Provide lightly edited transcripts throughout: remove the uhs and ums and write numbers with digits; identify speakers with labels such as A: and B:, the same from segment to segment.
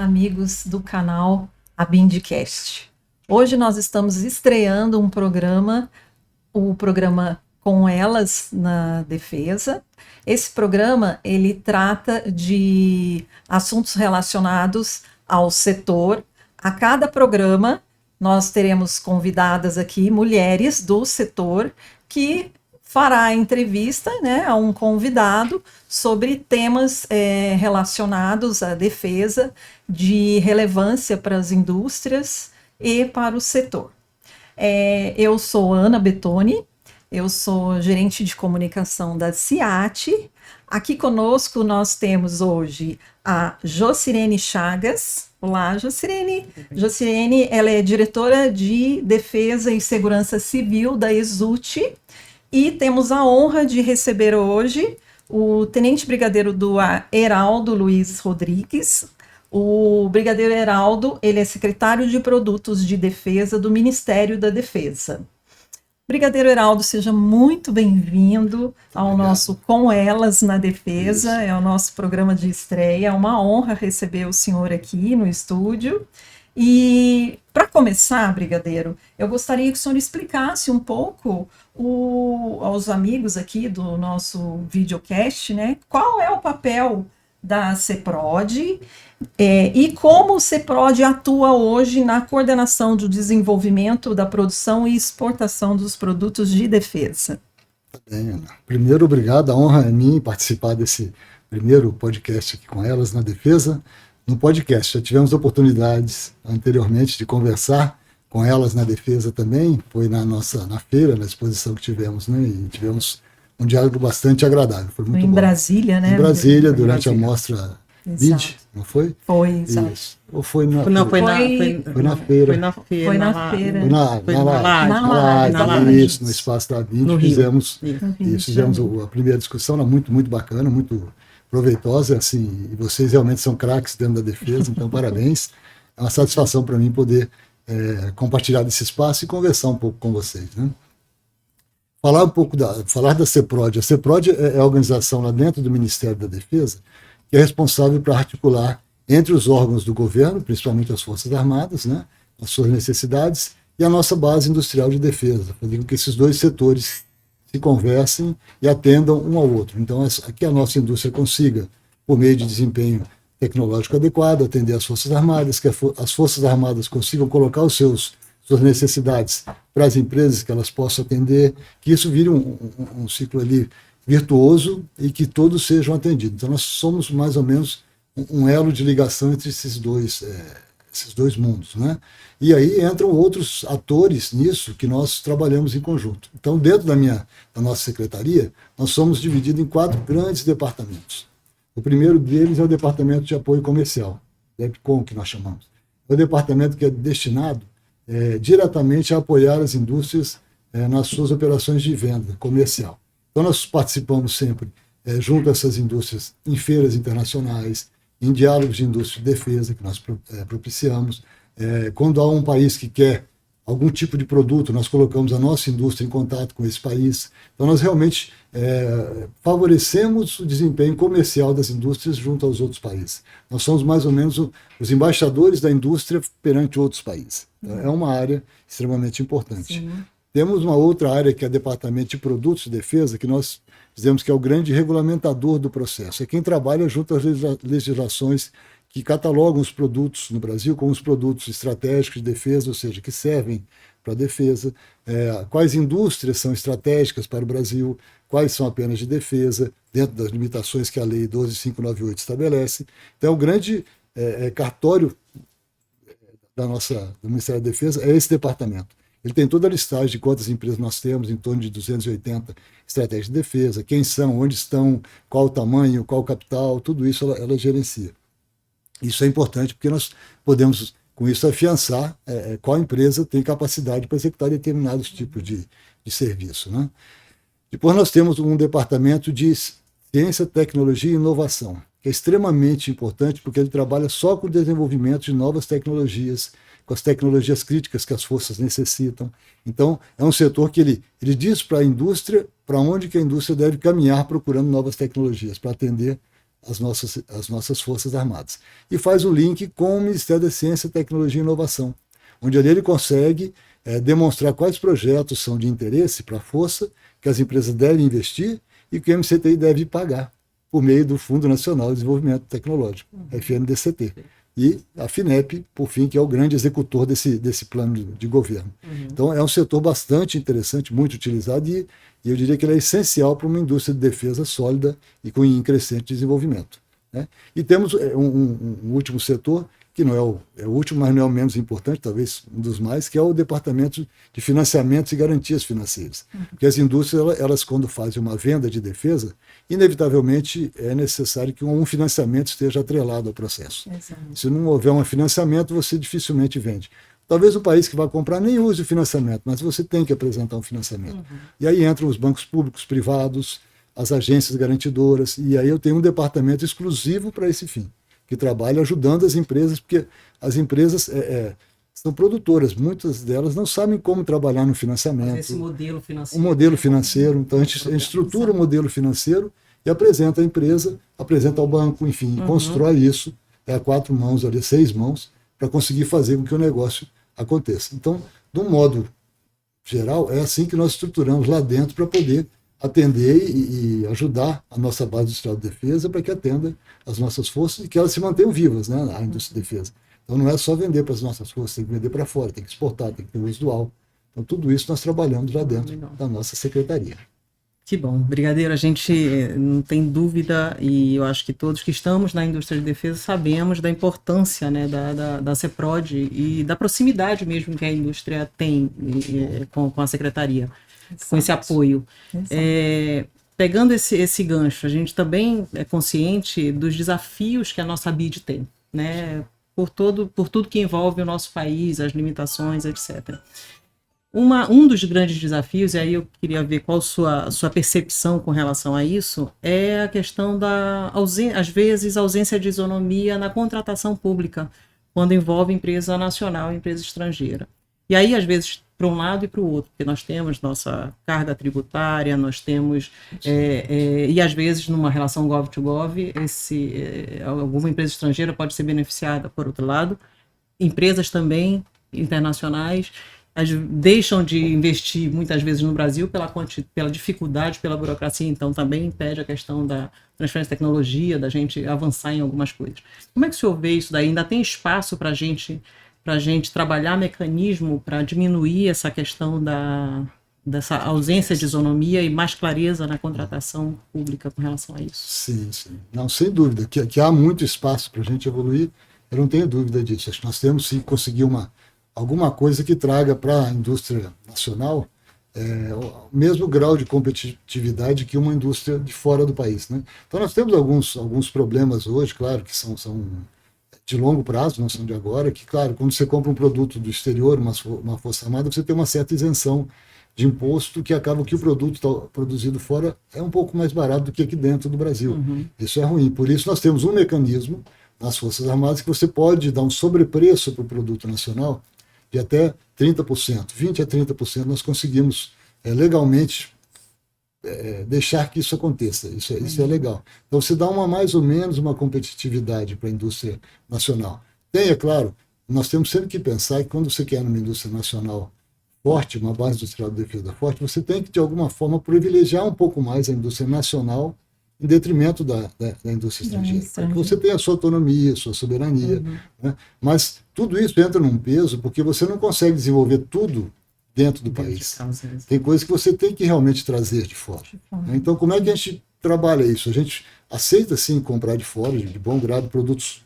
A: amigos do canal Abindcast. Hoje nós estamos estreando um programa, o programa Com Elas na Defesa. Esse programa, ele trata de assuntos relacionados ao setor. A cada programa, nós teremos convidadas aqui, mulheres do setor, que fará entrevista, né, a um convidado sobre temas relacionados à defesa, de relevância para as indústrias e para o setor. Eu sou Ana Betoni, eu sou gerente de comunicação da CIAT. Aqui conosco nós temos hoje a Jocirene Chagas. Olá, Jocirene. Jocirene, ela é diretora de Defesa e Segurança Civil da Exult. E temos a honra de receber hoje o Tenente Brigadeiro do Ar Heraldo Luiz Rodrigues. O Brigadeiro Heraldo, ele é secretário de Produtos de Defesa do Ministério da Defesa. Brigadeiro Heraldo, seja muito bem-vindo ao nosso Com Elas na Defesa. Isso. É o nosso programa de estreia. É uma honra receber o senhor aqui no estúdio. E, para começar, Brigadeiro, eu gostaria que o senhor explicasse um pouco aos amigos aqui do nosso videocast, né, qual é o papel da CEPROD e como o CEPROD atua hoje na coordenação do desenvolvimento da produção e exportação dos produtos de defesa.
B: Bem, Ana. Primeiro, obrigado, a honra é minha participar desse primeiro podcast aqui Com Elas na Defesa. No podcast, já tivemos oportunidades anteriormente de conversar com elas na defesa também, foi na feira, na exposição que tivemos, né? E tivemos um diálogo bastante agradável. Foi muito bom.
A: Brasília, né?
B: Em Brasília, durante a mostra BID, não foi?
A: Foi, exato.
B: Isso. Ou foi na
A: feira?
B: Foi na feira.
A: Foi na feira.
B: Na live. Isso, no espaço da BID, fizemos a primeira discussão, era muito, muito bacana, muito proveitosa, assim, e vocês realmente são craques dentro da defesa, então parabéns. É uma satisfação para mim poder compartilhar desse espaço e conversar um pouco com vocês, né? Falar da CEPROD. A CEPROD é a organização lá dentro do Ministério da Defesa que é responsável para articular entre os órgãos do governo, principalmente as Forças Armadas, né, as suas necessidades, e a nossa base industrial de defesa, fazer com que esses dois setores se conversem e atendam um ao outro. Então, aqui a nossa indústria consiga, por meio de desempenho tecnológico adequado, atender as Forças Armadas, que as Forças Armadas consigam colocar suas necessidades para as empresas que elas possam atender, que isso vire um ciclo ali virtuoso e que todos sejam atendidos. Então, nós somos mais ou menos um elo de ligação entre esses dois mundos, né? E aí entram outros atores nisso que nós trabalhamos em conjunto. Então, dentro da nossa secretaria, nós somos divididos em 4 grandes departamentos. O primeiro deles é o Departamento de Apoio Comercial, DEPCOM, que nós chamamos. É o departamento que é destinado diretamente a apoiar as indústrias nas suas operações de venda comercial. Então, nós participamos sempre junto a essas indústrias em feiras internacionais, em diálogos de indústria de defesa que nós propiciamos. Quando há um país que quer algum tipo de produto, nós colocamos a nossa indústria em contato com esse país. Então, nós realmente favorecemos o desempenho comercial das indústrias junto aos outros países. Nós somos mais ou menos os embaixadores da indústria perante outros países. Então, é uma área extremamente importante. Sim. Temos uma outra área que é o Departamento de Produtos de Defesa, que nós dizemos que é o grande regulamentador do processo. É quem trabalha junto às legislações que catalogam os produtos no Brasil como os produtos estratégicos de defesa, ou seja, que servem para a defesa, quais indústrias são estratégicas para o Brasil, quais são apenas de defesa, dentro das limitações que a Lei 12.598 estabelece. Então, o grande cartório do Ministério da Defesa é esse departamento. Ele tem toda a listagem de quantas empresas nós temos, em torno de 280 estratégias de defesa, quem são, onde estão, qual o tamanho, qual o capital, tudo isso ela gerencia. Isso é importante porque nós podemos, com isso, afiançar qual empresa tem capacidade para executar determinados tipos de serviço, né? Depois nós temos um departamento de ciência, tecnologia e inovação, que é extremamente importante porque ele trabalha só com o desenvolvimento de novas tecnologias, com as tecnologias críticas que as forças necessitam. Então, é um setor que ele diz para a indústria para onde que a indústria deve caminhar procurando novas tecnologias para atender as nossas Forças Armadas. E faz o link com o Ministério da Ciência, Tecnologia e Inovação, onde ali ele consegue demonstrar quais projetos são de interesse para a Força, que as empresas devem investir e que o MCTI deve pagar por meio do Fundo Nacional de Desenvolvimento Tecnológico, FNDCT. E a FINEP, por fim, que é o grande executor desse plano de governo. Então, é um setor bastante interessante, muito utilizado, e eu diria que ele é essencial para uma indústria de defesa sólida e em crescente desenvolvimento, né? E temos um último setor, que não é o último, mas não é o menos importante, talvez um dos mais, que é o Departamento de Financiamentos e Garantias Financeiras. Porque as indústrias, elas quando fazem uma venda de defesa, inevitavelmente é necessário que um financiamento esteja atrelado ao processo.
A: Exato.
B: Se não houver um financiamento, você dificilmente vende. Talvez o país que vai comprar nem use o financiamento, mas você tem que apresentar um financiamento. E aí entram os bancos públicos, privados, as agências garantidoras, e aí eu tenho um departamento exclusivo para esse fim, que trabalha ajudando as empresas, porque as empresas são produtoras, muitas delas não sabem como trabalhar no financiamento.
C: Esse modelo financeiro.
B: Um modelo financeiro, então a gente estrutura o modelo financeiro e apresenta à empresa, apresenta ao banco, enfim, constrói isso, a 4 mãos ali, 6 mãos, para conseguir fazer com que o negócio aconteça. Então, de um modo geral, é assim que nós estruturamos lá dentro para poder atender e ajudar a nossa base industrial de defesa para que atenda as nossas forças e que elas se mantenham vivas, né, a indústria de defesa. Então não é só vender para as nossas forças, tem que vender para fora, tem que exportar, tem que ter uso dual. Então tudo isso nós trabalhamos lá dentro da nossa secretaria.
C: Que bom. Brigadeiro, a gente não tem dúvida, e eu acho que todos que estamos na indústria de defesa sabemos da importância, né, da CEPROD e da proximidade mesmo que a indústria tem com a secretaria. Exato. Com esse apoio. Pegando esse gancho, a gente também é consciente dos desafios que a nossa BID tem, né? Por tudo que envolve o nosso país, as limitações, etc. Um dos grandes desafios, e aí eu queria ver qual sua percepção com relação a isso, é a questão às vezes, ausência de isonomia na contratação pública, quando envolve empresa nacional e empresa estrangeira. E aí, às vezes, para um lado e para o outro, porque nós temos nossa carga tributária, nós temos, e às vezes, numa relação gov-to-gov, alguma empresa estrangeira pode ser beneficiada, por outro lado, empresas também internacionais deixam de investir muitas vezes no Brasil pela dificuldade, pela burocracia, então também impede a questão da transferência de tecnologia, da gente avançar em algumas coisas. Como é que o senhor vê isso daí? Ainda tem espaço para a gente trabalhar mecanismo para diminuir essa questão dessa ausência de isonomia e mais clareza na contratação pública com relação a isso?
B: Sim, sim. Não, sem dúvida, que há muito espaço para a gente evoluir, eu não tenho dúvida disso. Acho que nós temos sim que conseguir alguma coisa que traga para a indústria nacional o mesmo grau de competitividade que uma indústria de fora do país, né? Então nós temos alguns problemas hoje, claro, que são de longo prazo, não são de agora, que, claro, quando você compra um produto do exterior, uma força armada, você tem uma certa isenção de imposto, que acaba que o produto produzido fora é um pouco mais barato do que aqui dentro do Brasil. Isso é ruim. Por isso nós temos um mecanismo nas Forças Armadas que você pode dar um sobrepreço para o produto nacional de até 30%, 20% a 30%, nós conseguimos legalmente deixar que isso aconteça. Isso é legal. Então, você dá mais ou menos uma competitividade para a indústria nacional. É claro, nós temos sempre que pensar que quando você quer uma indústria nacional forte, uma base industrial de defesa forte, você tem que, de alguma forma, privilegiar um pouco mais a indústria nacional em detrimento da indústria estrangeira. Porque você tem a sua autonomia, a sua soberania, né? Mas tudo isso entra num peso porque você não consegue desenvolver tudo dentro do país. Tem coisas que você tem que realmente trazer de fora. Né? Então, como é que a gente trabalha isso? A gente aceita, sim, comprar de fora, de bom grado, produtos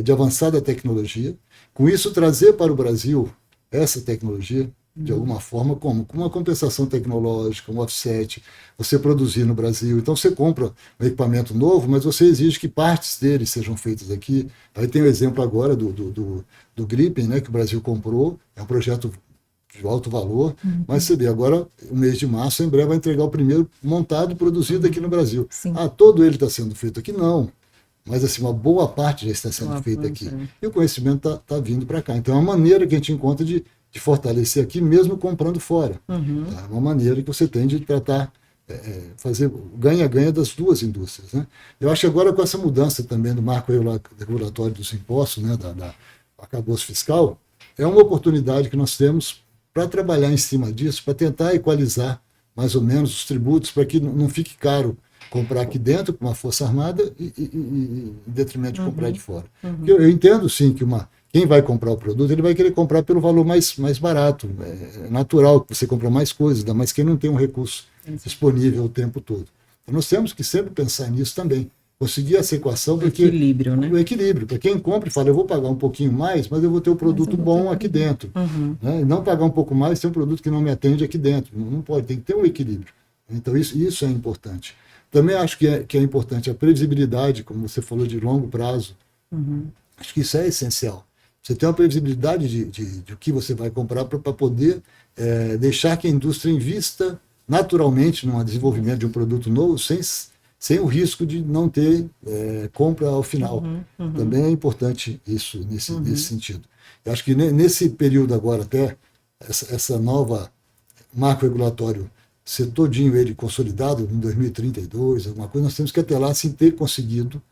B: de avançada tecnologia. Com isso, trazer para o Brasil essa tecnologia, de alguma forma, como? Com uma compensação tecnológica, um offset, você produzir no Brasil. Então você compra um equipamento novo, mas você exige que partes dele sejam feitas aqui. Aí tem o exemplo agora do Gripen, né, que o Brasil comprou, é um projeto de alto valor, mas você vê, agora, no mês de março, em breve vai entregar o primeiro montado e produzido aqui no Brasil.
A: Sim.
B: Todo ele está sendo feito aqui? Não. Mas assim, uma boa parte já está sendo feita aqui. E o conhecimento está vindo para cá. Então é uma maneira que a gente encontra de fortalecer aqui, mesmo comprando fora. Tá? É uma maneira que você tem de tratar fazer ganha-ganha das duas indústrias, né? Eu acho que agora com essa mudança também do marco regulatório dos impostos, né, da arcabouço fiscal, é uma oportunidade que nós temos para trabalhar em cima disso, para tentar equalizar mais ou menos os tributos, para que não fique caro comprar aqui dentro com uma força armada em detrimento de comprar de fora. Eu entendo sim que quem vai comprar o produto, ele vai querer comprar pelo valor mais barato. É natural que você compra mais coisas, ainda mais quem não tem um recurso disponível o tempo todo. Então nós temos que sempre pensar nisso também. Conseguir essa equação, porque
C: equilíbrio, né?
B: O equilíbrio. Para quem compra e fala, eu vou pagar um pouquinho mais, mas eu vou ter um produto bom aqui dentro. Né? E não pagar um pouco mais, ter um produto que não me atende aqui dentro. Não pode, tem que ter um equilíbrio. Então isso é importante. Também acho que é importante a previsibilidade, como você falou, de longo prazo. Acho que isso é essencial. Você tem uma previsibilidade de o que você vai comprar para poder deixar que a indústria invista naturalmente no desenvolvimento de um produto novo, sem o risco de não ter compra ao final. Também é importante isso nesse sentido. Eu acho que nesse período agora, até essa nova marco regulatório ser todinho ele consolidado em 2032, alguma coisa, nós temos que até lá assim, ter conseguido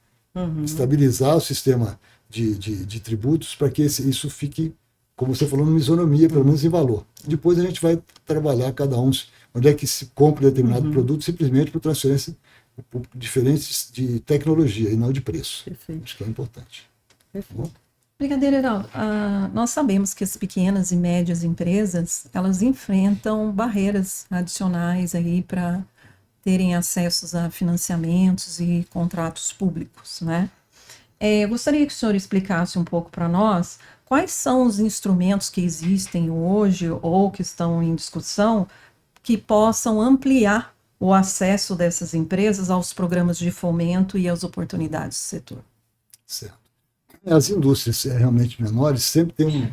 B: estabilizar o sistema de tributos para que isso fique, como você falou, numa isonomia, pelo menos em valor. Depois a gente vai trabalhar cada um, onde é que se compra determinado produto, simplesmente por transferência por diferentes de tecnologia e não de preço.
C: Perfeito.
B: Acho que é importante.
C: Perfeito.
A: Brigadeiro Heraldo, nós sabemos que as pequenas e médias empresas, elas enfrentam barreiras adicionais aí para terem acessos a financiamentos e contratos públicos, né? Eu gostaria que o senhor explicasse um pouco para nós quais são os instrumentos que existem hoje ou que estão em discussão que possam ampliar o acesso dessas empresas aos programas de fomento e às oportunidades do setor.
B: Certo. As indústrias realmente menores sempre têm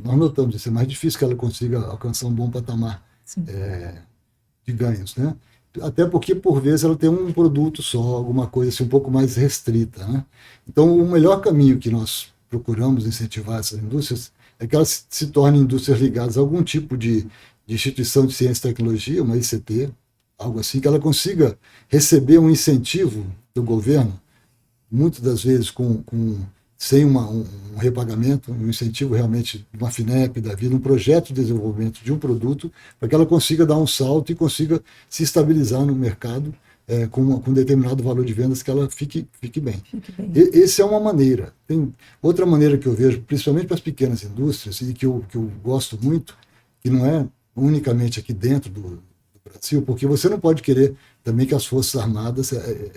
B: nós notamos isso, é mais difícil que ela consiga alcançar um bom patamar de ganhos, né? Até porque, por vezes, ela tem um produto só, alguma coisa assim, um pouco mais restrita, né? Então, o melhor caminho que nós procuramos incentivar essas indústrias é que elas se tornem indústrias ligadas a algum tipo de instituição de ciência e tecnologia, uma ICT, algo assim, que ela consiga receber um incentivo do governo, muitas das vezes sem um repagamento, um incentivo realmente de uma FINEP da vida, um projeto de desenvolvimento de um produto, para que ela consiga dar um salto e consiga se estabilizar no mercado com determinado valor de vendas, que ela fique bem. Essa é uma maneira. Tem outra maneira que eu vejo, principalmente para as pequenas indústrias, e que eu gosto muito, que não é unicamente aqui dentro do Brasil, porque você não pode querer também que as Forças Armadas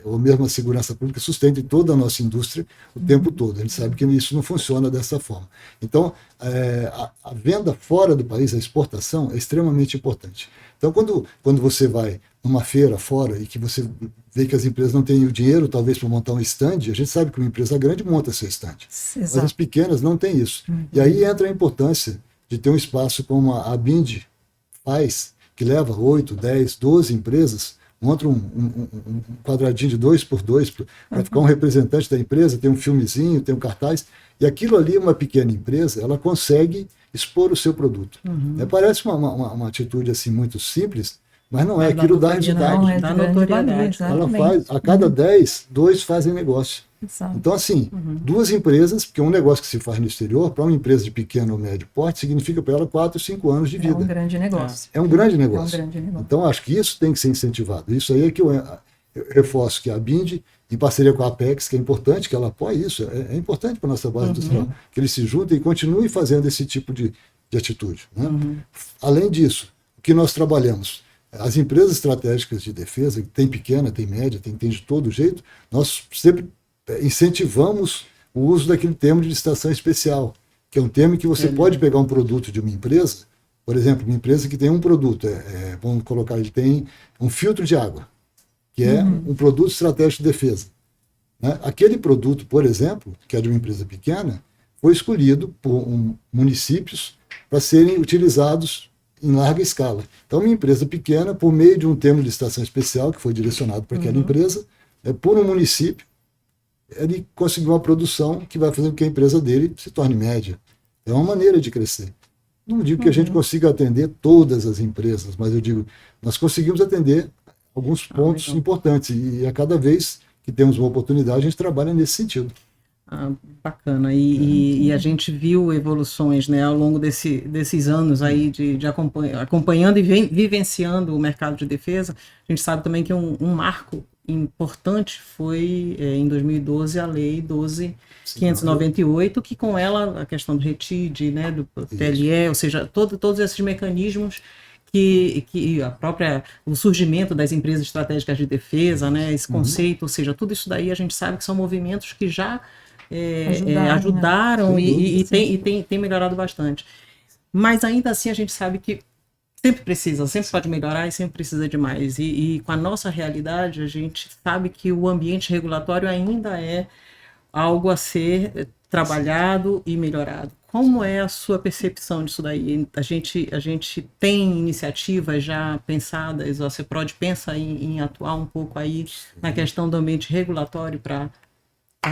B: ou mesmo a segurança pública sustentem toda a nossa indústria o tempo todo. A gente sabe que isso não funciona dessa forma. Então, a venda fora do país, a exportação, é extremamente importante. Então, quando você vai numa feira fora e que você vê que as empresas não têm o dinheiro, talvez, para montar um stand, a gente sabe que uma empresa grande monta seu stand. Mas as pequenas não têm isso. E aí entra a importância de ter um espaço como a BIND faz, que leva 8, 10, 12 empresas, monta um quadradinho de 2x2 para ficar um representante da empresa, tem um filmezinho, tem um cartaz, e aquilo ali, uma pequena empresa, ela consegue expor o seu produto. Parece uma atitude assim muito simples, mas não é, aquilo dá resultado.
C: Dá notoriedade.
B: Ela faz, a cada 10, 2 fazem negócio.
A: Exato.
B: Então, assim, duas empresas, porque um negócio que se faz no exterior, para uma empresa de pequeno ou médio porte, significa para ela 4, 5 anos de vida.
A: É um grande negócio.
B: É um grande negócio.
A: É um grande negócio.
B: Então, acho que isso tem que ser incentivado. Isso aí é que eu reforço que a BIND, em parceria com a Apex, que é importante que ela apoie isso, é importante para a nossa base industrial, que eles se juntem e continuem fazendo esse tipo de atitude. Né? Além disso, o que nós trabalhamos, as empresas estratégicas de defesa, que tem pequena, tem média, tem de todo jeito, nós sempre incentivamos o uso daquele termo de licitação especial, que é um termo que você pode pegar um produto de uma empresa, por exemplo, uma empresa que tem um produto, vamos colocar, ele tem um filtro de água, que é um produto estratégico de defesa. Né? Aquele produto, por exemplo, que é de uma empresa pequena, foi escolhido por municípios para serem utilizados em larga escala. Então, uma empresa pequena, por meio de um termo de licitação especial, que foi direcionado para aquela empresa, por um município, ele conseguiu uma produção que vai fazer com que a empresa dele se torne média. É uma maneira de crescer. Não digo que a gente consiga atender todas as empresas, mas eu digo, nós conseguimos atender alguns pontos
C: legal.
B: importantes. E a cada vez que temos uma oportunidade, a gente trabalha nesse sentido.
C: Bacana. E a gente viu evoluções, né, ao longo desses anos aí de acompanhando e vivenciando o mercado de defesa. A gente sabe também que um marco importante foi em 2012 a Lei 12.598, que com ela a questão do RETID, né, do TLE, ou seja, todos esses mecanismos que o surgimento das empresas estratégicas de defesa, né, esse conceito, ou seja, tudo isso daí a gente sabe que são movimentos que já ajudaram
B: né?
C: e tem melhorado bastante. Mas ainda assim a gente sabe que sempre pode melhorar e sempre precisa de mais. E com a nossa realidade, a gente sabe que o ambiente regulatório ainda é algo a ser trabalhado e melhorado. Como é a sua percepção disso daí? A gente tem iniciativas já pensadas, a CEPROD pensa em atuar um pouco aí na questão do ambiente regulatório para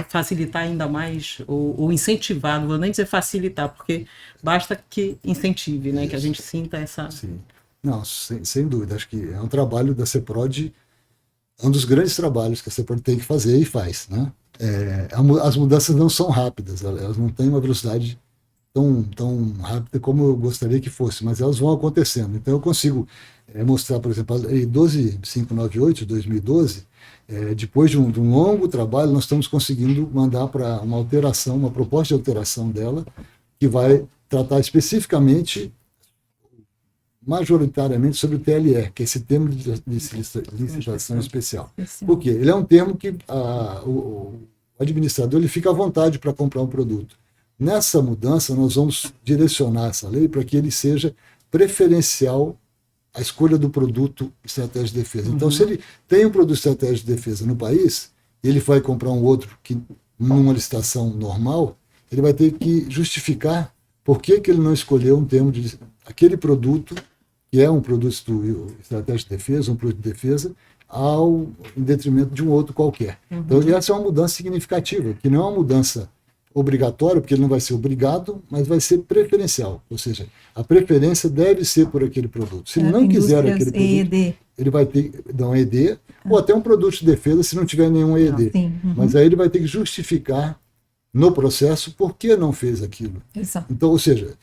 C: facilitar ainda mais ou incentivar, não vou nem dizer facilitar, porque basta que incentive, né? Que a gente sinta essa...
B: Sim. Não, sem dúvida. Acho que é um trabalho da CEPROD, um dos grandes trabalhos que a CEPROD tem que fazer e faz, né? As mudanças não são rápidas, elas não têm uma velocidade tão rápida como eu gostaria que fosse, mas elas vão acontecendo. Então eu consigo mostrar, por exemplo, a Lei 12.598 de 2012, depois de um longo trabalho, nós estamos conseguindo mandar para uma proposta de alteração dela, que vai tratar especificamente, majoritariamente, sobre o TLE, que é esse termo de licitação especial. Por quê? Ele é um termo que o administrador ele fica à vontade para comprar um produto. Nessa mudança, nós vamos direcionar essa lei para que ele seja preferencial à escolha do produto estratégia de defesa. Então, se ele tem um produto estratégia de defesa no país, e ele vai comprar um outro que numa licitação normal, ele vai ter que justificar por que ele não escolheu um termo de aquele produto, que é um produto estratégia de defesa, um produto de defesa, em detrimento de um outro qualquer. Então, essa é uma mudança significativa, que não é uma mudança obrigatória, porque ele não vai ser obrigado, mas vai ser preferencial. Ou seja, a preferência deve ser por aquele produto. Se ele não quiser aquele produto, EED. Ele vai ter que dar um EED, ou até um produto de defesa se não tiver nenhum EED. Mas aí ele vai ter que justificar no processo por que não fez aquilo.
A: Exato.
B: Então, ou seja,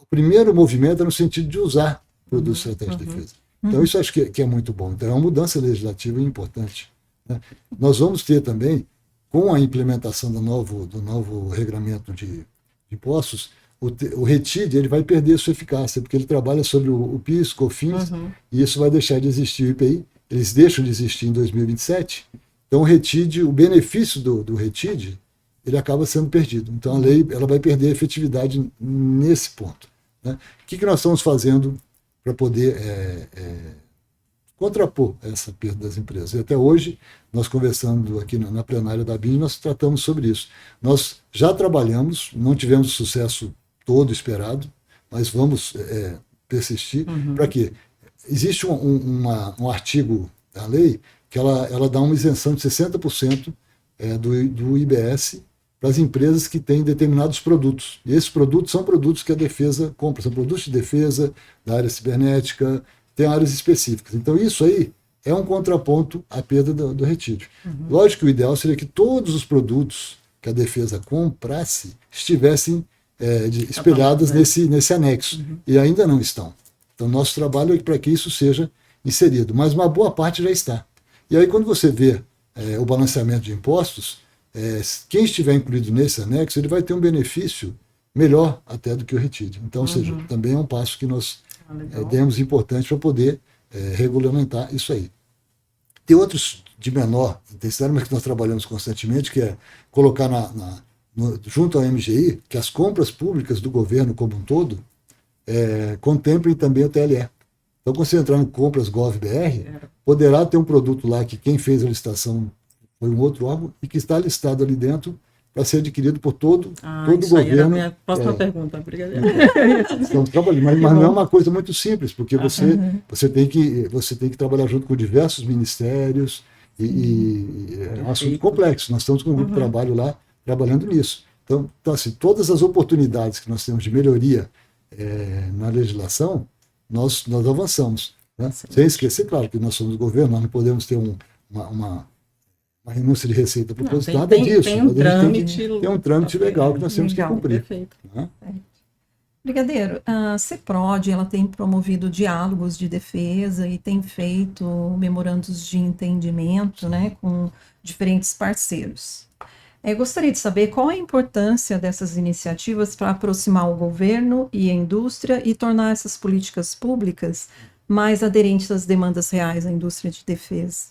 B: o primeiro movimento é no sentido de usar produtos estratégicos de defesa. Então, isso acho que é muito bom. Então, é uma mudança legislativa importante, né? Nós vamos ter também, com a implementação do novo regulamento de impostos, o RETID ele vai perder sua eficácia, porque ele trabalha sobre o PIS, COFINS, e isso vai deixar de existir. O IPI, eles deixam de existir em 2027. Então, o RETID, o benefício do RETID, ele acaba sendo perdido. Então, a lei ela vai perder a efetividade nesse ponto, né? O que nós estamos fazendo para poder contrapor essa perda das empresas? E até hoje, nós conversando aqui na plenária da BIM, nós tratamos sobre isso. Nós já trabalhamos, não tivemos o sucesso todo esperado, mas vamos persistir. Para quê? Existe um artigo da lei que ela dá uma isenção de 60% do IBS para as empresas que têm determinados produtos. E esses produtos são produtos que a defesa compra, são produtos de defesa da área cibernética, tem áreas específicas. Então, isso aí é um contraponto à perda do RETID. Lógico que o ideal seria que todos os produtos que a defesa comprasse estivessem espelhados nesse anexo. E ainda não estão. Então, nosso trabalho é para que isso seja inserido. Mas uma boa parte já está. E aí, quando você vê o balanceamento de impostos, quem estiver incluído nesse anexo, ele vai ter um benefício melhor até do que o RETID. Então, ou seja, também é um passo que nós demos importante para poder regulamentar isso aí. Tem outros de menor intensidade, mas que nós trabalhamos constantemente, que é colocar junto ao MGI que as compras públicas do governo como um todo contemplem também o TLE. Então, quando você entrar no Compras Gov.br, poderá ter um produto lá que quem fez a licitação foi um outro órgão e que está listado ali dentro para ser adquirido por todo o governo. Aí era a minha
C: próxima pergunta, obrigada.
B: Estamos trabalhando, mas não é uma coisa muito simples, porque você tem que trabalhar junto com diversos ministérios e é um assunto complexo. Nós estamos com um grupo de trabalho lá trabalhando nisso. Então, assim, todas as oportunidades que nós temos de melhoria na legislação, nós avançamos. Né? Sem esquecer, claro, que nós somos governo, nós não podemos ter uma renúncia de receita proposital, nada disso.
C: Tem um trâmite,
B: tem um trâmite legal que nós temos que cumprir.
C: Perfeito.
B: Né?
A: Brigadeiro, a CEPROD, ela tem promovido diálogos de defesa e tem feito memorandos de entendimento, né, com diferentes parceiros. Eu gostaria de saber qual a importância dessas iniciativas para aproximar o governo e a indústria e tornar essas políticas públicas mais aderentes às demandas reais da indústria de defesa.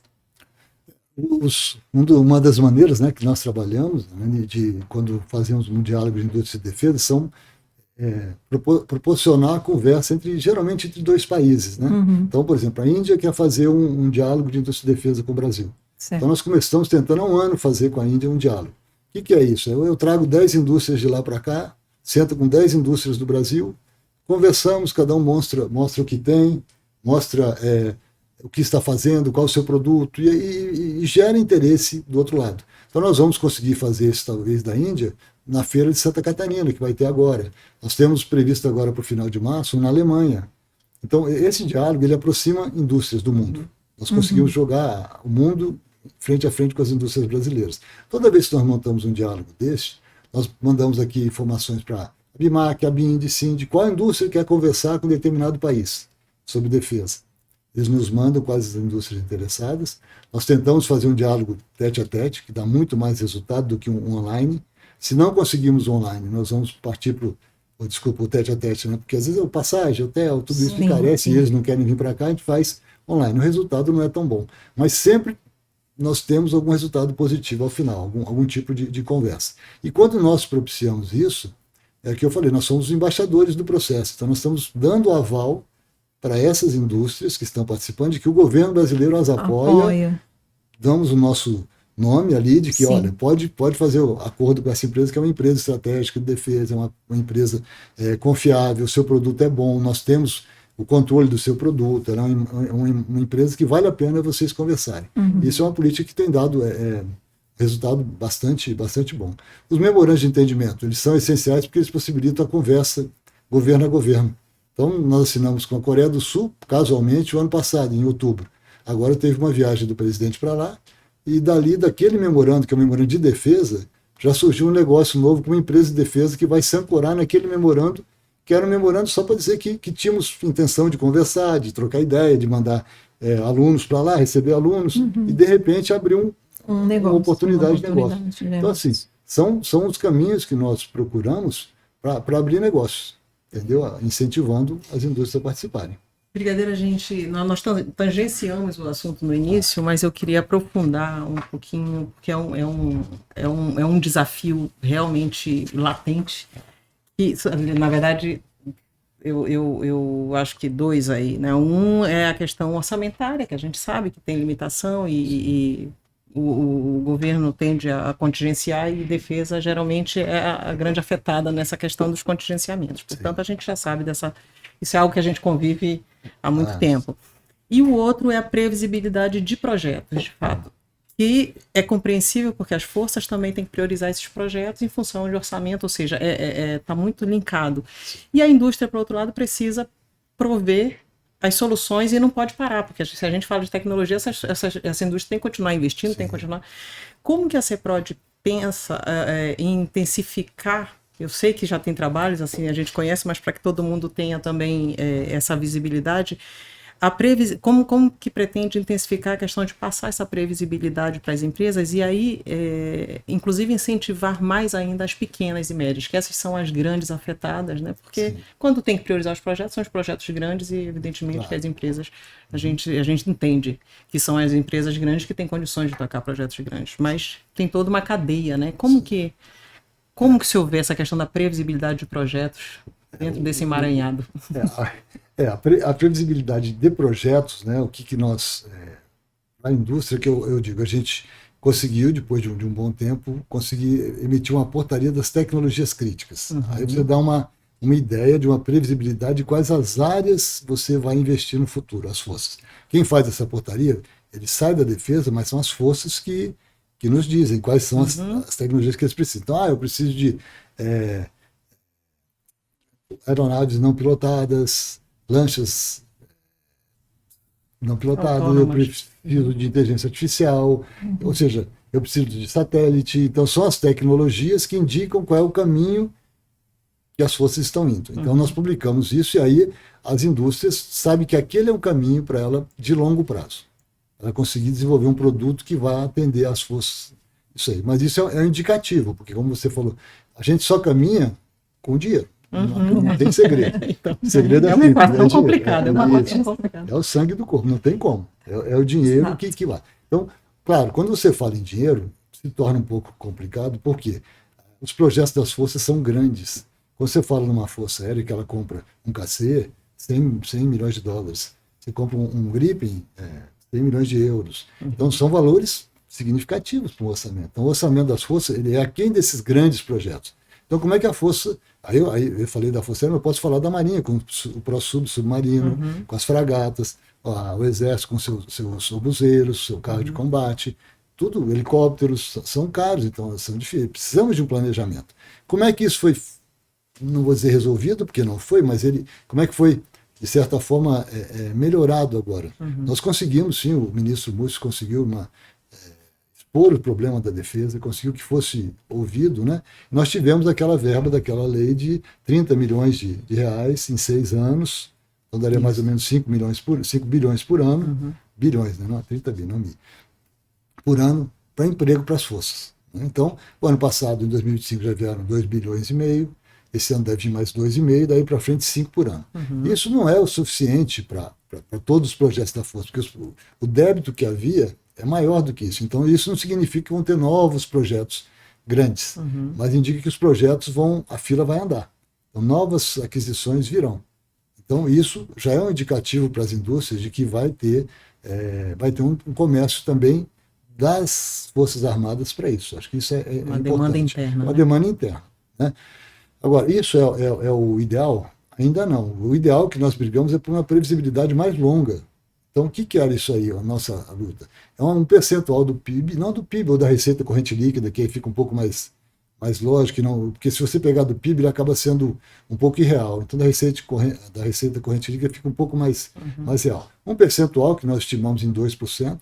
B: Uma das maneiras, né, que nós trabalhamos, né, quando fazemos um diálogo de indústria de defesa, são proporcionar a conversa geralmente entre dois países. Né?
A: Uhum.
B: Então, por exemplo, a Índia quer fazer um diálogo de indústria de defesa com o Brasil.
A: Certo.
B: Então, nós estamos tentando há um ano fazer com a Índia um diálogo. O que é isso? Eu trago 10 indústrias de lá para cá, sento com 10 indústrias do Brasil, conversamos, cada um mostra o que tem, mostra o que está fazendo, qual é o seu produto, e gera interesse do outro lado. Então, nós vamos conseguir fazer isso, talvez, da Índia, na Feira de Santa Catarina, que vai ter agora. Nós temos previsto agora para o final de março, na Alemanha. Então, esse diálogo, ele aproxima indústrias do mundo. Nós conseguimos jogar o mundo frente a frente com as indústrias brasileiras. Toda vez que nós montamos um diálogo desse, nós mandamos aqui informações para a BIMAC, a BIND, SIND, qual indústria quer conversar com determinado país sobre defesa. Eles nos mandam quais as indústrias interessadas. Nós tentamos fazer um diálogo tete a tete, que dá muito mais resultado do que um online. Se não conseguimos online, nós vamos partir para o tete a tete, né? Porque às vezes é o passagem, hotel, tudo isso encarece e eles não querem vir para cá, a gente faz online. O resultado não é tão bom. Mas sempre nós temos algum resultado positivo ao final, algum tipo de conversa. E quando nós propiciamos isso, é que eu falei, nós somos os embaixadores do processo. Então nós estamos dando aval para essas indústrias que estão participando, de que o governo brasileiro as apoia. Damos o nosso nome ali de que, olha, pode fazer o acordo com essa empresa, que é uma empresa estratégica de defesa, é uma empresa confiável, o seu produto é bom, nós temos o controle do seu produto, é uma empresa que vale a pena vocês conversarem. Uhum. Isso é uma política que tem dado resultado bastante bom. Os memorandos de entendimento, eles são essenciais porque eles possibilitam a conversa governo a governo. Então, nós assinamos com a Coreia do Sul, casualmente, o ano passado, em outubro. Agora teve uma viagem do presidente para lá, e daquele memorando, que é o memorando de defesa, já surgiu um negócio novo com uma empresa de defesa que vai se ancorar naquele memorando, que era um memorando só para dizer que tínhamos intenção de conversar, de trocar ideia, de mandar alunos para lá, receber alunos, e de repente abrir uma oportunidade de negócio. Então, assim, são os caminhos que nós procuramos para abrir negócios, entendeu? Incentivando as indústrias a participarem.
C: Brigadeiro, nós tangenciamos o assunto no início, mas eu queria aprofundar um pouquinho, porque é um desafio realmente latente. E, na verdade, eu acho que dois aí, né? Um é a questão orçamentária, que a gente sabe que tem limitação e o governo tende a contingenciar, e defesa geralmente é a grande afetada nessa questão dos contingenciamentos. Portanto, a gente já sabe isso é algo que a gente convive há muito tempo. E o outro é a previsibilidade de projetos, de fato. E é compreensível porque as forças também têm que priorizar esses projetos em função de orçamento, ou seja, está muito linkado. E a indústria, por outro lado, precisa prover as soluções e não pode parar, porque se a gente fala de tecnologia, essa indústria tem que continuar investindo, tem que continuar. Como que a CEPROD pensa em intensificar? Eu sei que já tem trabalhos, assim, a gente conhece, mas para que todo mundo tenha também essa visibilidade, como que pretende intensificar a questão de passar essa previsibilidade para as empresas e aí, inclusive, incentivar mais ainda as pequenas e médias, que essas são as grandes afetadas, né? Porque quando tem que priorizar os projetos, são os projetos grandes e, evidentemente, que as empresas, a gente entende que são as empresas grandes que têm condições de tocar projetos grandes, mas tem toda uma cadeia, né? Como que se houver essa questão da previsibilidade de projetos dentro desse emaranhado?
B: A previsibilidade de projetos, né, o que nós, a indústria, que eu digo, a gente conseguiu, depois de um bom tempo, conseguir emitir uma portaria das tecnologias críticas. Uhum. Aí você dá uma ideia de uma previsibilidade de quais as áreas você vai investir no futuro, as forças. Quem faz essa portaria, ele sai da defesa, mas são as forças que nos dizem quais são as tecnologias que eles precisam. Então, eu preciso de aeronaves não pilotadas, lanchas não pilotado, eu
C: Autônomas.
B: preciso de inteligência artificial, ou seja, eu preciso de satélite. Então, são as tecnologias que indicam qual é o caminho que as forças estão indo. Então, nós publicamos isso e aí as indústrias sabem que aquele é o caminho para ela de longo prazo. Ela conseguir desenvolver um produto que vai atender às forças. Isso aí. Mas isso é um indicativo, porque, como você falou, a gente só caminha com dinheiro. Não tem segredo.
C: Então,
B: O segredo
C: é uma
B: simples,
C: equação
B: dinheiro.
C: complicada, é uma
B: Isso.
C: equação complicada.
B: É o sangue do corpo, não tem como. É o dinheiro
A: Exato.
B: que vai. Então, claro, quando você fala em dinheiro, se torna um pouco complicado, porque os projetos das forças são grandes. Quando você fala numa força aérea que ela compra um KC, 100 milhões de dólares. Você compra um Gripen, 100 milhões de euros. Então, são valores significativos para o orçamento. Então, o orçamento das forças ele é aquém desses grandes projetos. Então, como é que a força... Aí eu falei da força aérea, mas eu posso falar da Marinha, com o ProSub-submarino, com as fragatas, o Exército com seus obuseiros, seu carro de combate, tudo, helicópteros, são caros, então são difíceis. Precisamos de um planejamento. Como é que isso foi, não vou dizer resolvido, porque não foi, mas como é que foi, de certa forma, melhorado agora? Nós conseguimos, sim, o ministro Múcio conseguiu expor o problema da defesa, conseguiu que fosse ouvido, né? Nós tivemos aquela verba daquela lei de 30 milhões de reais em 6 anos, então daria mais ou menos 5 bilhões por ano, bilhões, né? Não, 30 bi, não mi, por ano, para emprego para as forças. Né? Então, o ano passado, em 2025, já vieram 2 bilhões e meio, esse ano deve vir mais 2,5, daí para frente 5 por ano. Isso não é o suficiente para todos os projetos da força, porque o débito que havia é maior do que isso. Então, isso não significa que vão ter novos projetos grandes, mas indica que os projetos a fila vai andar. Então, novas aquisições virão. Então, isso já é um indicativo para as indústrias de que vai ter um comércio também das Forças Armadas para isso. Acho que isso é
C: Uma
B: importante.
C: demanda interna.
B: Uma
C: né?
B: demanda interna. Né? Agora, isso é o ideal? Ainda não. O ideal que nós brigamos é por uma previsibilidade mais longa. Então, o que era isso aí, a nossa luta? É um percentual do PIB, não do PIB ou da receita corrente líquida, que aí fica um pouco mais lógico, porque se você pegar do PIB, ele acaba sendo um pouco irreal. Então, da receita corrente líquida fica um pouco mais real. Um percentual que nós estimamos em 2%,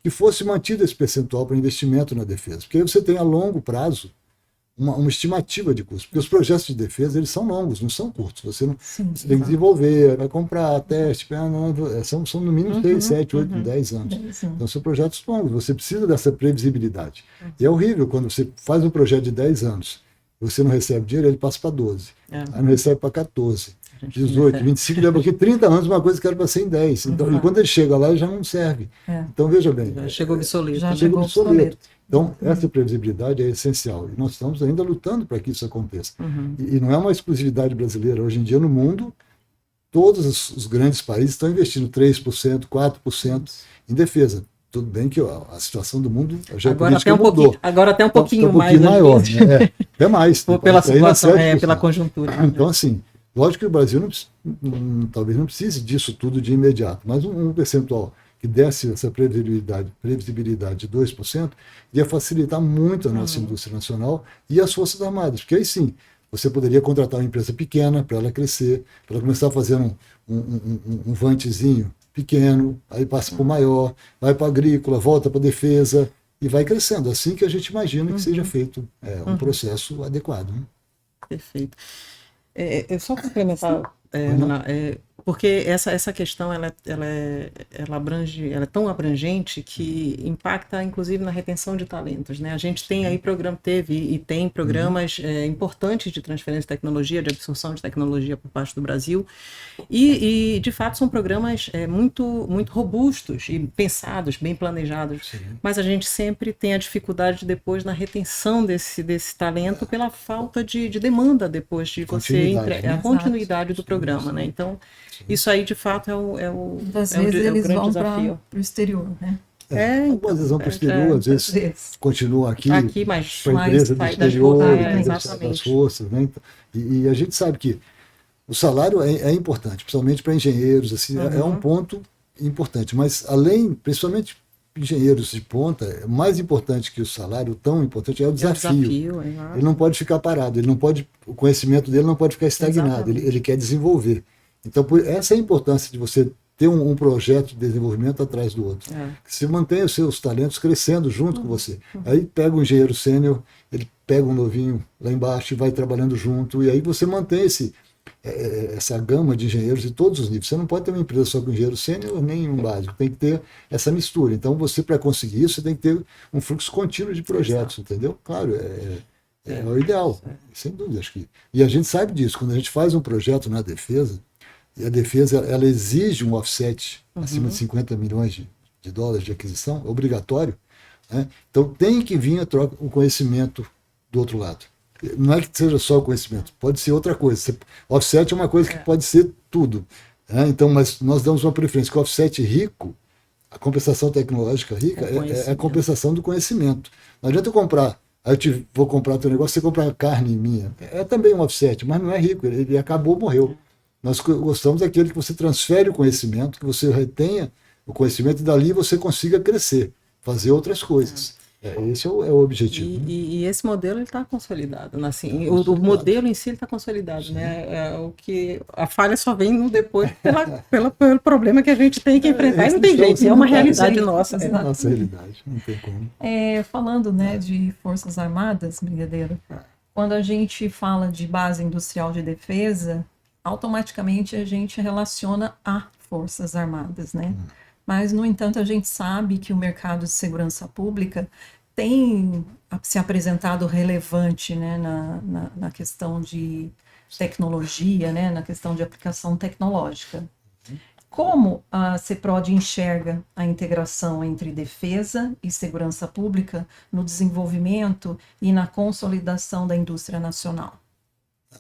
B: que fosse mantido esse percentual para investimento na defesa. Porque aí você tem a longo prazo uma estimativa de custo. Porque os projetos de defesa, eles são longos, não são curtos. Você tem que desenvolver, vai comprar, teste, são no mínimo 3, 7, 8, 10 anos. Então, são projetos longos, você precisa dessa previsibilidade. E é horrível quando você faz um projeto de 10 anos, você não recebe dinheiro, ele passa para 12. Aí não recebe para 14, 18, 25, lembra que 30 anos uma coisa que era para ser em 10. Então, e quando ele chega lá, ele já não serve. Então, veja bem.
C: Já chegou obsoleto.
A: Já
C: né?
A: chegou obsoleto.
B: Então, essa previsibilidade é essencial. E nós estamos ainda lutando para que isso aconteça. E não é uma exclusividade brasileira. Hoje em dia, no mundo, todos os grandes países estão investindo 3%, 4% em defesa. Tudo bem que a situação do mundo, a geopolítica mudou.
C: Agora até um pouquinho
B: Tá
C: mais.
B: maior, né? Até mais.
C: Pela situação,
B: pela
C: pela conjuntura.
B: Então, assim, lógico que o Brasil talvez não precise disso tudo de imediato, mas um percentual que desse essa previsibilidade de 2%, ia facilitar muito a nossa indústria nacional e as Forças Armadas, porque aí sim, você poderia contratar uma empresa pequena para ela crescer, para ela começar fazendo um vantezinho pequeno, aí passa para o maior, vai para a agrícola, volta para a defesa e vai crescendo. Assim que a gente imagina que seja feito um processo adequado. Né?
C: Perfeito. Só complementar, Ana, porque essa questão ela é tão abrangente que impacta inclusive na retenção de talentos, né? A gente tem aí teve e tem programas importantes de transferência de tecnologia, de absorção de tecnologia por parte do Brasil e de fato são programas muito robustos e pensados, bem planejados. Sim. Mas a gente sempre tem a dificuldade depois na retenção desse talento pela falta de demanda depois de você a continuidade do programa, né? Então isso aí, de fato, é o
A: eles
C: grande
A: vão
C: desafio.
A: Para o exterior, né?
B: Algumas vezes vão para o exterior, às vezes continuam aqui
C: mas
B: para a empresa do exterior,
C: das
B: forças. Né? E a gente sabe que o salário é importante, principalmente para engenheiros, assim, é um ponto importante. Mas, principalmente engenheiros de ponta, mais importante que o salário, tão importante, é o desafio. Ele não pode ficar parado, o conhecimento dele não pode ficar estagnado, ele quer desenvolver. Então, essa é a importância de você ter um projeto de desenvolvimento atrás do outro. Você mantém os seus talentos crescendo junto com você. Aí pega um engenheiro sênior, ele pega um novinho lá embaixo e vai trabalhando junto, e aí você mantém essa gama de engenheiros de todos os níveis. Você não pode ter uma empresa só com engenheiro sênior nem um básico, tem que ter essa mistura. Então, você, para conseguir isso, você tem que ter um fluxo contínuo de projetos, entendeu? Claro, é o ideal, sem dúvida. Acho que... E a gente sabe disso, quando a gente faz um projeto na defesa, e a defesa ela exige um offset acima de 50 milhões de dólares de aquisição, obrigatório, né? Então tem que vir o conhecimento do outro lado. Não é que seja só o conhecimento, pode ser outra coisa. Offset é uma coisa que pode ser tudo, né? Então, mas nós damos uma preferência que o offset rico, a compensação tecnológica rica, é a compensação do conhecimento. Não adianta eu comprar, aí eu vou comprar teu negócio, você comprar carne minha. É também um offset, mas não é rico, ele acabou, morreu. Nós gostamos daquele que você transfere o conhecimento, que você retenha o conhecimento e dali você consiga crescer, fazer outras coisas. Esse é o objetivo.
C: E esse modelo está consolidado. Né? Assim, o modelo em si está consolidado. Né? O que a falha só vem depois pelo problema que a gente tem que enfrentar. E não tem jeito, é uma realidade nossa.
B: É a nossa realidade, não tem como.
A: Falando de Forças Armadas, Brigadeiro, quando a gente fala de base industrial de defesa, automaticamente a gente relaciona a Forças Armadas, né? Mas, no entanto, a gente sabe que o mercado de segurança pública tem se apresentado relevante, né, na questão de tecnologia, né, na questão de aplicação tecnológica. Como a CEPROD enxerga a integração entre defesa e segurança pública no desenvolvimento e na consolidação da indústria nacional?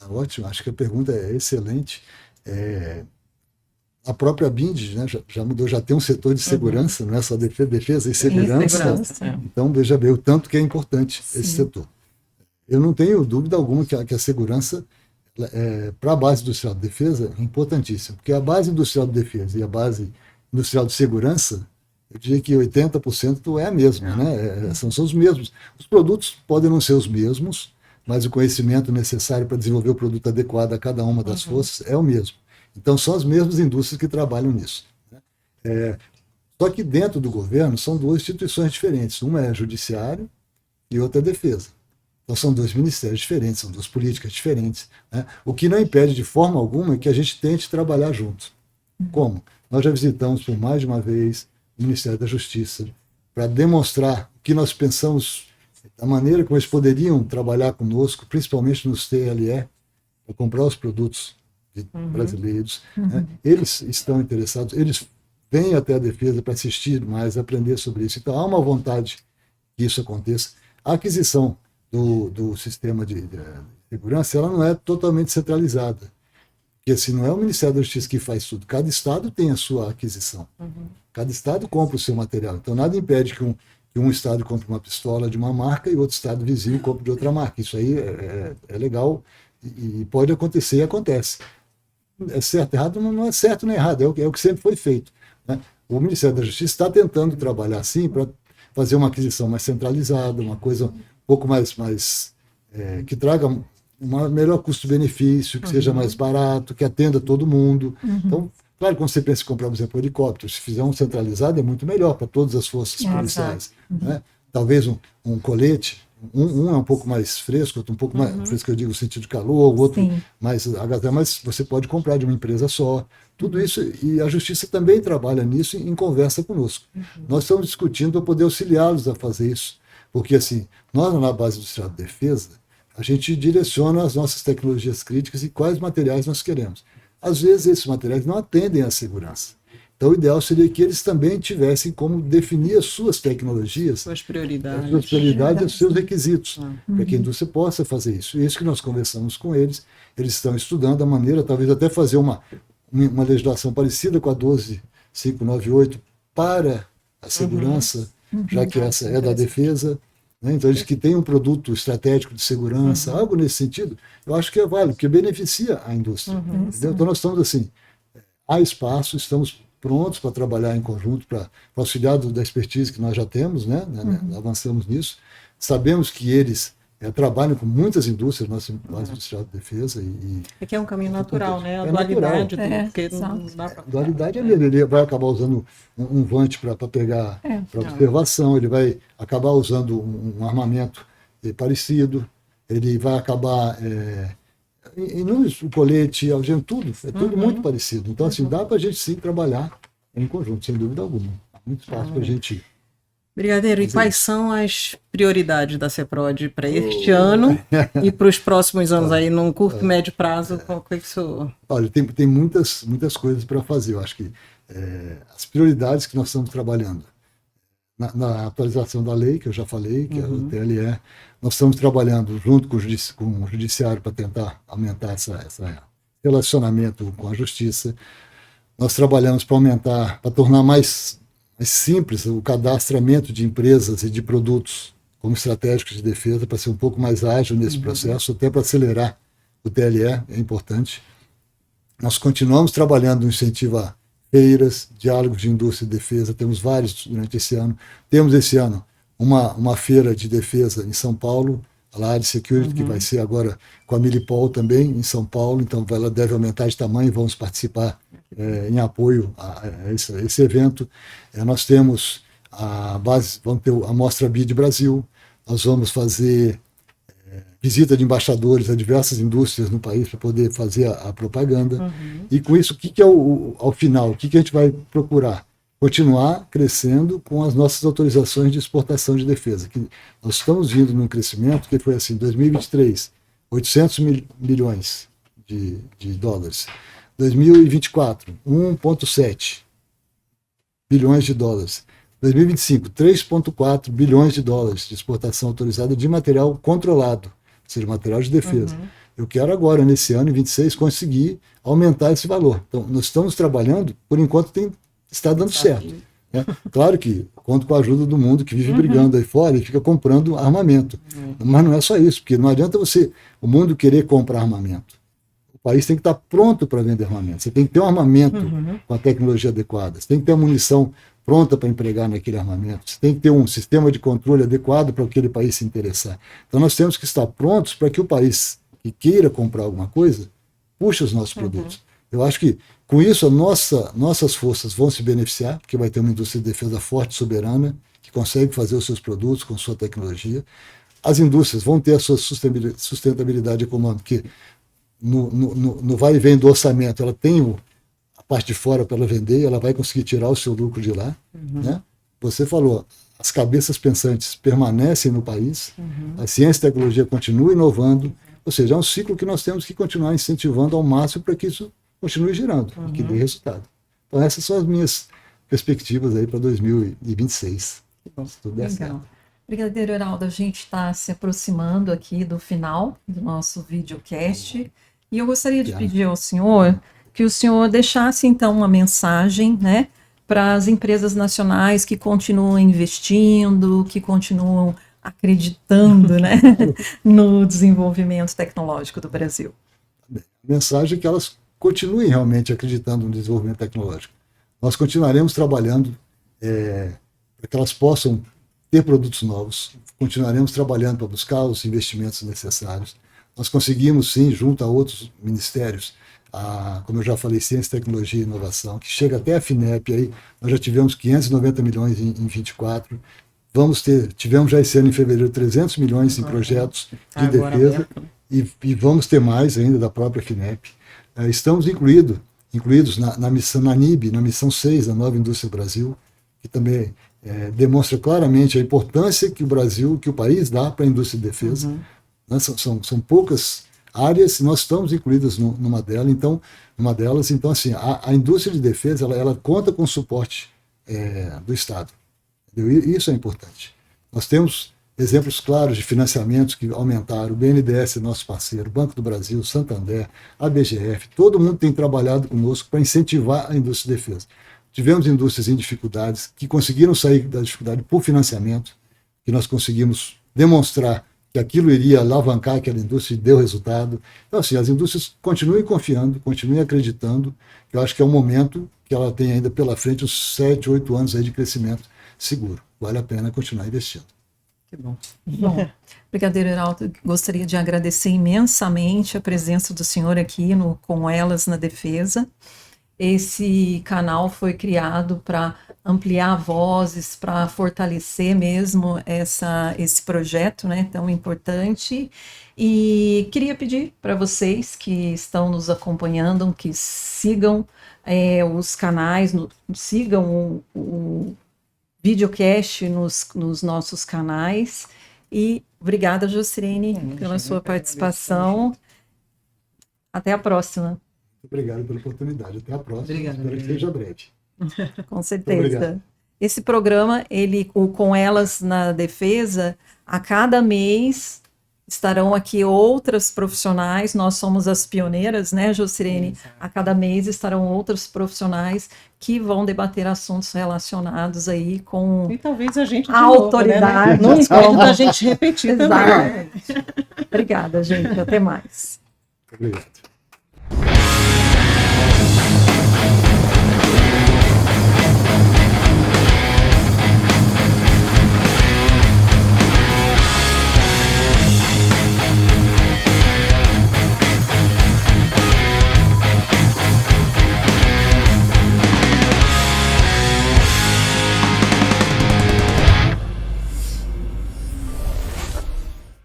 B: Ótimo, acho que a pergunta é excelente. A própria BIND, né, já mudou, já tem um setor de segurança, não é só defesa e segurança. Então, veja bem o tanto que é importante esse setor. Eu não tenho dúvida alguma que a segurança, para a base industrial de defesa, é importantíssima, porque a base industrial de defesa e a base industrial de segurança, eu diria que 80% é a mesma, né? São os mesmos. Os produtos podem não ser os mesmos, mas o conhecimento necessário para desenvolver o produto adequado a cada uma das forças é o mesmo. Então, são as mesmas indústrias que trabalham nisso. Só que dentro do governo são duas instituições diferentes. Uma é judiciário e outra é defesa. Então, são dois ministérios diferentes, são duas políticas diferentes. Né? O que não impede de forma alguma que a gente tente trabalhar junto. Como? Nós já visitamos por mais de uma vez o Ministério da Justiça para demonstrar o que nós pensamos, da maneira como eles poderiam trabalhar conosco, principalmente nos TLE, para comprar os produtos brasileiros. Né? Eles estão interessados, eles vêm até a defesa para assistir mais, aprender sobre isso. Então, há uma vontade que isso aconteça. A aquisição do sistema de segurança, ela não é totalmente centralizada. Porque assim, não é o Ministério da Justiça que faz tudo. Cada estado tem a sua aquisição. Cada estado compra o seu material. Então, nada impede que um estado compre uma pistola de uma marca e outro estado vizinho compre de outra marca. Isso aí é legal e pode acontecer e acontece. É certo, errado, não é certo nem errado, é o que sempre foi feito. Né? O Ministério da Justiça está tentando trabalhar assim para fazer uma aquisição mais centralizada, uma coisa um pouco mais que traga um melhor custo-benefício, que seja mais barato, que atenda todo mundo. Então, claro, quando você pensa em comprar, por exemplo, um helicóptero, se fizer um centralizado é muito melhor para todas as forças policiais. Né? Talvez um colete, um é um pouco mais fresco, outro um pouco mais fresco, eu digo no sentido de calor, o outro mais agasalhado, mas você pode comprar de uma empresa só. Tudo isso, e a Justiça também trabalha nisso em conversa conosco. Nós estamos discutindo para poder auxiliá-los a fazer isso, porque assim, nós na base industrial de defesa, a gente direciona as nossas tecnologias críticas e quais materiais nós queremos. Às vezes esses materiais não atendem à segurança. Então, o ideal seria que eles também tivessem como definir as suas tecnologias,
C: suas prioridades
B: e os seus requisitos, para que a indústria possa fazer isso. E isso que nós conversamos com eles, eles estão estudando a maneira, talvez até fazer uma legislação parecida com a 12598 para a segurança, já que essa é da defesa. Né? Então, eles que têm um produto estratégico de segurança, algo nesse sentido, eu acho que é válido, porque beneficia a indústria. Então, nós estamos assim, há espaço, estamos prontos para trabalhar em conjunto, para auxiliar da expertise que nós já temos, né? Avançamos nisso. Sabemos que eles trabalham com muitas indústrias, nossa base industrial de defesa.
C: É que é um caminho natural, né? A
B: dualidade,
C: porque não dá pra...
B: A dualidade é mesmo, ele vai acabar usando um vante para pegar, para observação, ele vai acabar usando um armamento parecido, ele vai acabar... o colete, algema, tudo, é tudo muito parecido. Então, assim, dá para a gente sim trabalhar em conjunto, sem dúvida alguma. Há muito espaço para a gente ir.
C: Brigadeiro, e quais são as prioridades da CEPROD para este ano e para os próximos anos aí, num curto e médio prazo? Qual que é isso?
B: Olha, tem muitas coisas para fazer. Eu acho que as prioridades que nós estamos trabalhando na atualização da lei, que eu já falei, que é o TLE, nós estamos trabalhando junto com o Judiciário para tentar aumentar esse relacionamento com a Justiça. Nós trabalhamos para aumentar, para tornar mais simples o cadastramento de empresas e de produtos como estratégicos de defesa, para ser um pouco mais ágil nesse processo, até para acelerar o TLE, é importante. Nós continuamos trabalhando no incentivo a feiras, diálogos de indústria e defesa, temos vários durante esse ano. Temos esse ano uma feira de defesa em São Paulo, a Lares Security, que vai ser agora com a Milipol também em São Paulo, então ela deve aumentar de tamanho e vamos participar em apoio a esse evento. Nós temos vamos ter a Mostra BID Brasil, nós vamos fazer visita de embaixadores a diversas indústrias no país para poder fazer a propaganda. E com isso, o que é ao final? O que a gente vai procurar? Continuar crescendo com as nossas autorizações de exportação de defesa. Que nós estamos vindo num crescimento que foi assim, 2023, 800 milhões de dólares. 2024, 1,7 bilhões de dólares. 2025, 3,4 bilhões de dólares de exportação autorizada de material controlado, ou seja, material de defesa. Eu quero agora, nesse ano, em 26, conseguir aumentar esse valor. Então, nós estamos trabalhando, por enquanto está dando certo. Né? Claro que conto com a ajuda do mundo que vive brigando aí fora e fica comprando armamento. Mas não é só isso, porque não adianta o mundo querer comprar armamento. O país tem que estar pronto para vender armamento. Você tem que ter um armamento com a tecnologia adequada. Você tem que ter a munição pronta para empregar naquele armamento. Você tem que ter um sistema de controle adequado para aquele país se interessar. Então nós temos que estar prontos para que o país que queira comprar alguma coisa puxe os nossos produtos. Eu acho que com isso nossas forças vão se beneficiar, porque vai ter uma indústria de defesa forte, soberana, que consegue fazer os seus produtos com sua tecnologia. As indústrias vão ter a sua sustentabilidade econômica, porque no vai e vem do orçamento, ela tem a parte de fora para ela vender, ela vai conseguir tirar o seu lucro de lá. Né? Você falou, as cabeças pensantes permanecem no país, a ciência e a tecnologia continuam inovando, ou seja, é um ciclo que nós temos que continuar incentivando ao máximo para que isso continue girando e que dê resultado. Então essas são as minhas perspectivas aí para 2026. Se tudo der certo.
A: Brigadeiro Heraldo, a gente está se aproximando aqui do final do nosso videocast e eu gostaria de pedir ao senhor que o senhor deixasse então uma mensagem, né, para as empresas nacionais que continuam investindo, que continuam acreditando, né, no desenvolvimento tecnológico do Brasil.
B: A mensagem é que elas continuem realmente acreditando no desenvolvimento tecnológico. Nós continuaremos trabalhando para que elas possam ter produtos novos, continuaremos trabalhando para buscar os investimentos necessários. Nós conseguimos, sim, junto a outros ministérios, como eu já falei, Ciência, Tecnologia e Inovação, que chega até a FINEP, aí nós já tivemos 590 milhões em 24, tivemos já esse ano, em fevereiro, 300 milhões em projetos de defesa, e vamos ter mais ainda da própria FINEP. Estamos incluídos na missão NIB, na missão 6 da Nova Indústria Brasil, que também demonstra claramente a importância que o país dá para a indústria de defesa. Né? São poucas áreas e nós estamos incluídos numa delas. Então, assim, a indústria de defesa ela conta com o suporte do Estado. E isso é importante. Nós temos exemplos claros de financiamentos que aumentaram. O BNDES é nosso parceiro, Banco do Brasil, Santander, a BGF, todo mundo tem trabalhado conosco para incentivar a indústria de defesa. Tivemos indústrias em dificuldades que conseguiram sair da dificuldade por financiamento, que nós conseguimos demonstrar que aquilo iria alavancar aquela indústria e deu resultado. Então, assim, as indústrias continuem confiando, continuem acreditando, que eu acho que é um momento que ela tem ainda pela frente uns 7, 8 anos aí de crescimento seguro. Vale a pena continuar investindo.
C: Que bom.
A: Bom, Brigadeiro Heraldo, gostaria de agradecer imensamente a presença do senhor aqui no Com Elas na Defesa. Esse canal foi criado para ampliar vozes, para fortalecer mesmo esse projeto, né, tão importante. E queria pedir para vocês que estão nos acompanhando que sigam os canais, sigam o videocast nos nossos canais. E obrigada, Jocirene, pela sua participação. Até a próxima.
B: Obrigado pela oportunidade. Até a próxima.
C: Obrigado.
B: Espero que seja breve.
A: Com certeza. Esse programa, Com Elas na Defesa, a cada mês estarão aqui outras profissionais. Nós somos as pioneiras, né, Jocirene? A cada mês estarão outros profissionais que vão debater assuntos relacionados aí com
C: E talvez a gente
A: a autoridade.
C: Não esquece da gente repetir também.
A: Obrigada, gente. Até mais.
B: Obrigado.